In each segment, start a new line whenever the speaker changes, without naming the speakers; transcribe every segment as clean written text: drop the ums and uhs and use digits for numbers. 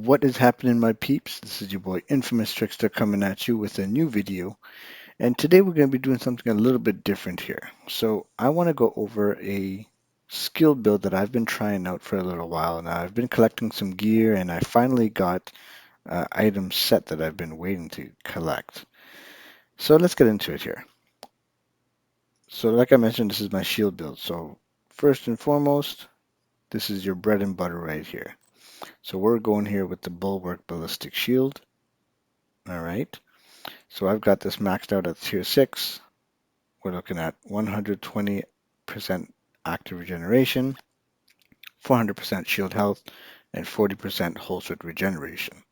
What is happening, my peeps? This is your boy Infamous Trickster coming at you with a new video. And today we're going to be doing something a little bit different here. So I want to go over a skill build that I've been trying out for a little while now. I've been collecting some gear and I finally got item set that I've been waiting to collect. So let's get into it here. So like I mentioned, this is my shield build. So first and foremost, this is your bread and butter right here. So we're going here with the Bulwark Ballistic Shield. All right. So I've got this maxed out at tier 6. We're looking at 120% active regeneration, 400% shield health, and 40% holstered regeneration.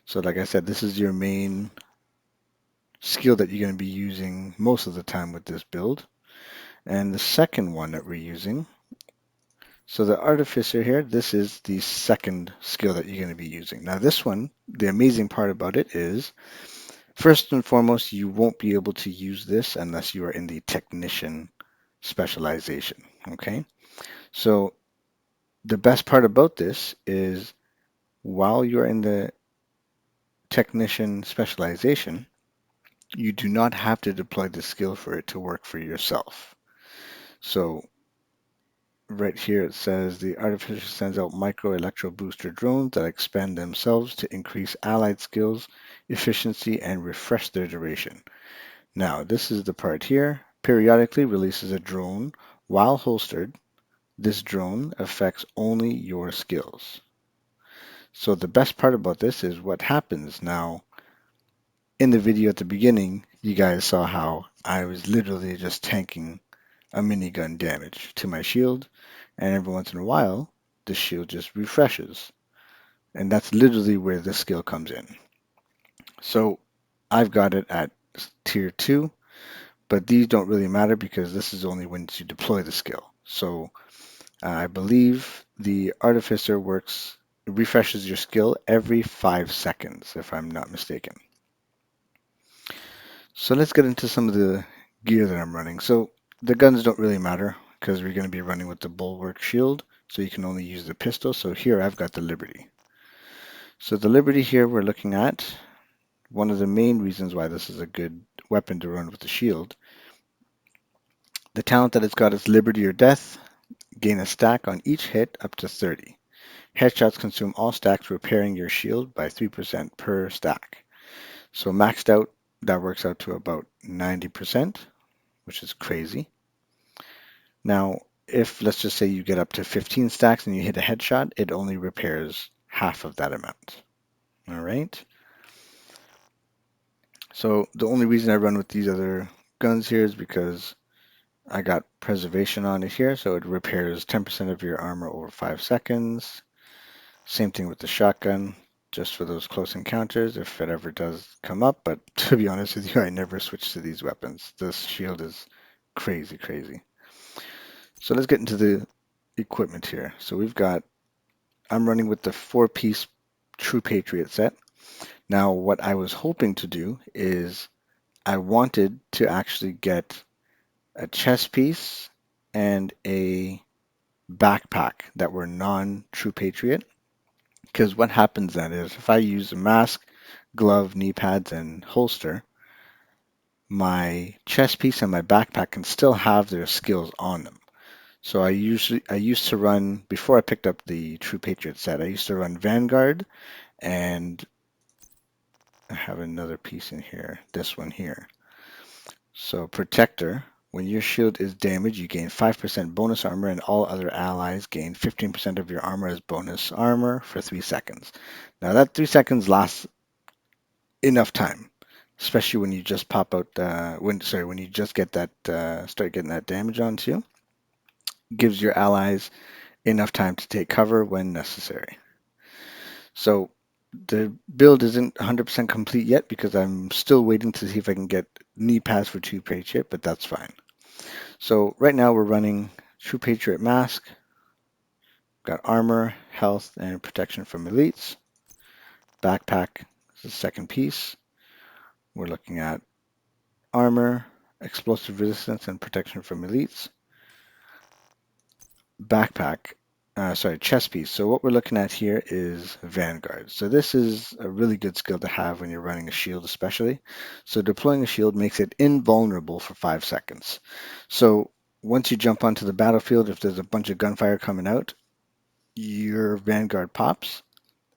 So like I said, this is your main skill that you're going to be using most of the time with this build. And the second one that we're using, so the Artificer here, this is the second skill that you're going to be using. Now this one, the amazing part about it is, first and foremost, you won't be able to use this unless you are in the Technician specialization, okay? So the best part about this is while you're in the Technician specialization, you do not have to deploy the skill for it to work for yourself. So right here it says the Artificer sends out micro electro booster drones that expand themselves to increase allied skills, efficiency, and refresh their duration. Now, this is the part here. Periodically releases a drone while holstered. This drone affects only your skills. So the best part about this is what happens now. In the video at the beginning, you guys saw how I was literally just tanking a minigun damage to my shield, and every once in a while, the shield just refreshes. And that's literally where this skill comes in. So I've got it at tier 2. But these don't really matter because this is only when you deploy the skill. So I believe the Artificer refreshes your skill every 5 seconds, if I'm not mistaken. So let's get into some of the gear that I'm running. So the guns don't really matter because we're going to be running with the Bulwark Shield, so you can only use the pistol. So here I've got the Liberty. So the Liberty here we're looking at, one of the main reasons why this is a good weapon to run with the shield. The talent that it's got is Liberty or Death. Gain a stack on each hit up to 30. Headshots consume all stacks, repairing your shield by 3% per stack. So maxed out, that works out to about 90%, which is crazy. Now, if let's just say you get up to 15 stacks and you hit a headshot, it only repairs half of that amount. All right. So the only reason I run with these other guns here is because I got preservation on it here, so it repairs 10% of your armor over 5 seconds. Same thing with the shotgun, just for those close encounters if it ever does come up. But to be honest with you, I never switch to these weapons. This shield is crazy, crazy. So let's get into the equipment here. So I'm running with the 4-piece True Patriot set. Now, what I was hoping to do is I wanted to actually get a chest piece and a backpack that were non-True Patriot. Because what happens then is if I use a mask, glove, knee pads, and holster, my chest piece and my backpack can still have their skills on them. So I used to run, before I picked up the True Patriot set, I used to run Vanguard, and I have another piece in here, this one here. So Protector, when your shield is damaged, you gain 5% bonus armor, and all other allies gain 15% of your armor as bonus armor for 3 seconds. Now that 3 seconds lasts enough time, especially when you just pop out, when you just get that, start getting that damage onto you. Gives your allies enough time to take cover when necessary. So the build isn't 100% complete yet because I'm still waiting to see if I can get knee pads for True Patriot, but that's fine. So right now we're running True Patriot Mask, got armor, health, and protection from elites. Backpack is the second piece. We're looking at armor, explosive resistance, and protection from elites. Backpack chess piece. So what we're looking at here is Vanguard. So this is a really good skill to have when you're running a shield especially. So deploying a shield makes it invulnerable for 5 seconds. So once you jump onto the battlefield, if there's a bunch of gunfire coming out, your Vanguard pops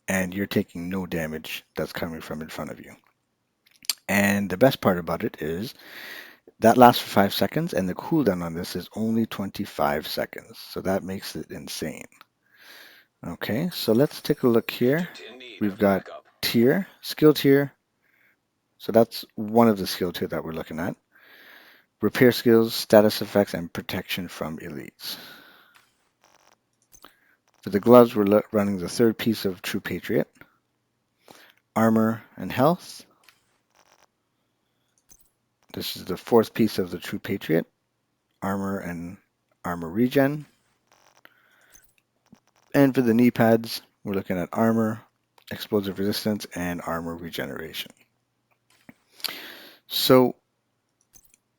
and you're taking no damage that's coming from in front of you. And the best part about it is that lasts for 5 seconds and the cooldown on this is only 25 seconds. So that makes it insane. Okay, so let's take a look here. We've got tier, skill tier. So that's one of the skill tier that we're looking at. Repair skills, status effects, and protection from elites. For the gloves, we're running the third piece of True Patriot. Armor and health. This is the fourth piece of the True Patriot. Armor and armor regen. And for the knee pads, we're looking at armor, explosive resistance, and armor regeneration. So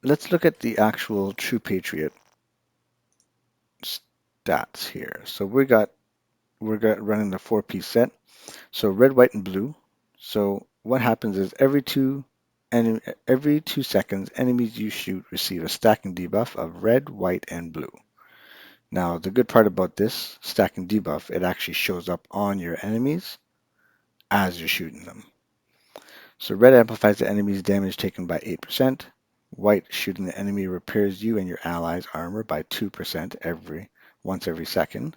let's look at the actual True Patriot stats here. So we're running the 4-piece set. So red, white, and blue. So what happens is every 2 seconds, enemies you shoot receive a stacking debuff of red, white, and blue. Now the good part about this stacking debuff, it actually shows up on your enemies as you're shooting them. So red amplifies the enemy's damage taken by 8%. White, shooting the enemy, repairs you and your allies' armor by 2% once every second.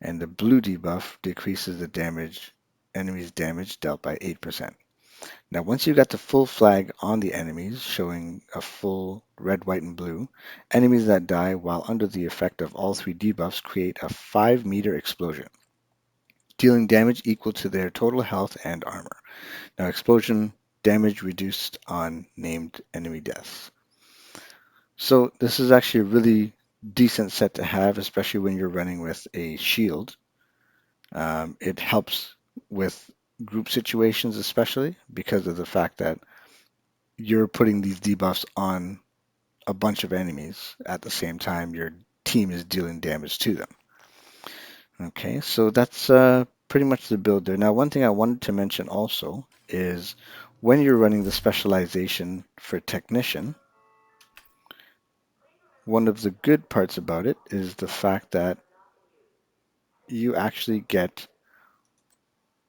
And the blue debuff decreases the enemy's damage dealt by 8%. Now once you got the full flag on the enemies, showing a full red, white, and blue, enemies that die while under the effect of all 3 debuffs create a 5-meter explosion, dealing damage equal to their total health and armor. Now explosion damage reduced on named enemy deaths. So this is actually a really decent set to have, especially when you're running with a shield. It helps with group situations, especially because of the fact that you're putting these debuffs on a bunch of enemies at the same time your team is dealing damage to them. Okay, so that's pretty much the build there. Now, one thing I wanted to mention also is when you're running the specialization for technician, one of the good parts about it is the fact that you actually get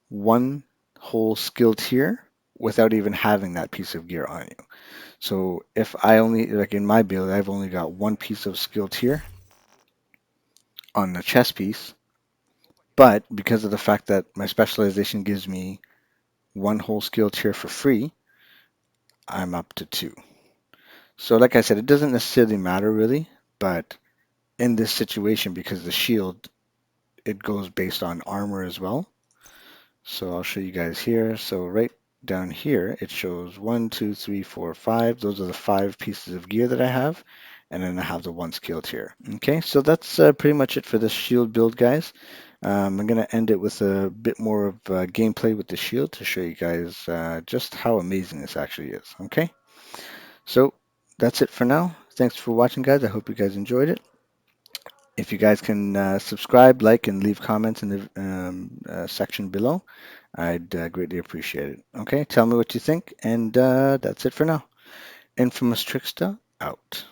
one whole skill tier without even having that piece of gear on you. So if I only, like in my build, I've only got one piece of skill tier on the chest piece, but because of the fact that my specialization gives me one whole skill tier for free, I'm up to 2. So like I said, it doesn't necessarily matter really, but in this situation, because the shield, it goes based on armor as well. So I'll show you guys here. So right down here, it shows 1, 2, 3, 4, 5. Those are the 5 pieces of gear that I have. And then I have the 1 skill tier. Okay, so that's pretty much it for this shield build, guys. I'm going to end it with a bit more of gameplay with the shield to show you guys just how amazing this actually is. Okay, so that's it for now. Thanks for watching, guys. I hope you guys enjoyed it. If you guys can subscribe, like, and leave comments in the section below, I'd greatly appreciate it. Okay, tell me what you think, and that's it for now. Infamous Trickster, out.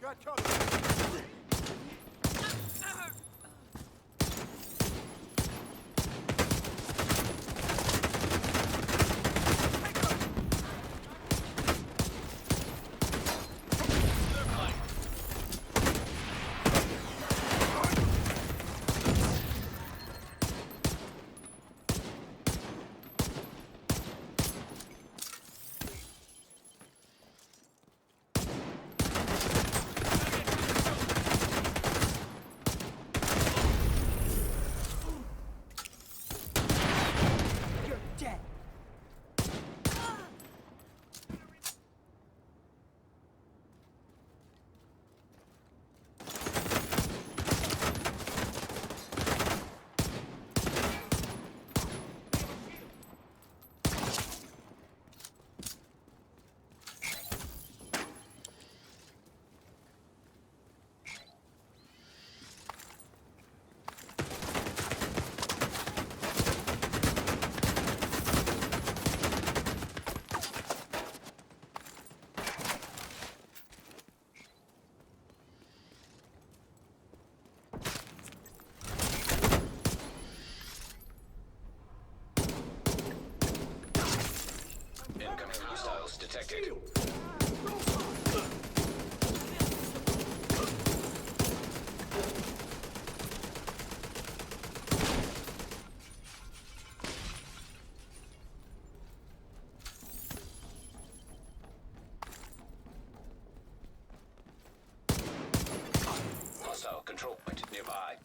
Got cover.
Hostile control point nearby.